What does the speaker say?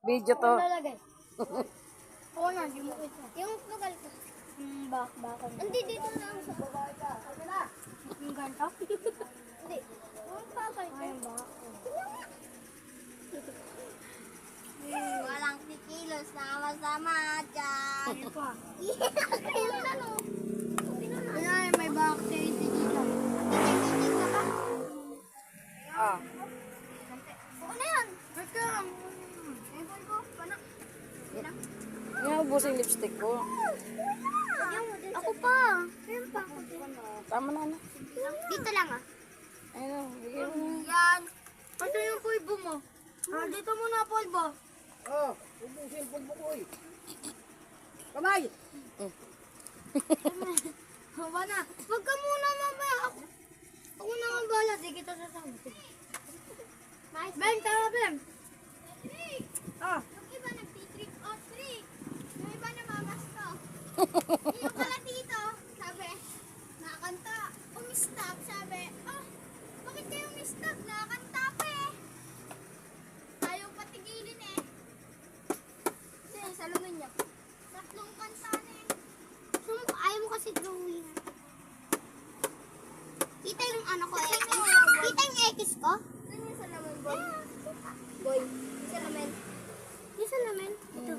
Video to. Lalagay. Oo na, di mo kita. Yung lugal ko. Bakon. Hindi, dito lang sa baba. Yung ganito? Hindi. Yung bakal ko. Yung bakon. Walang kikilos na masama dyan. Ano pa? Yung ano? Ay, may bakit dito. Dito ka? Ah. Ano yan? Ito lang. Ewan ko. Paano? Inaubos yung lipstick ko. Ako pa. Ayun pa. Tama na na. Dito lang ah. Ayun, bigyan mo na. Yan. Ito yung pulbo mo. Dito muna pulbo. Oh, ubusin yung pulbo ko eh. Kamay! Hawa na. Huwag ka muna mamaya. Ako na ang bala. Di kita sasama. Ben, tara Ben. Ah, Yung iba nag-trick or treat. Yung iba namamasto. Yung pala dito, sabi, nakakanta. Umistop, sabi, bakit kayo umistop? Nakakanta pa eh. Ayaw patigilin eh. Kasi salumin niya. Tatlong kanta na eh. Ayaw mo kasi drawing. Kita yung ano ko eh. Kita yung X ko? Ano yung salamin boy? Boy, salamin. Yung salamin? Ito.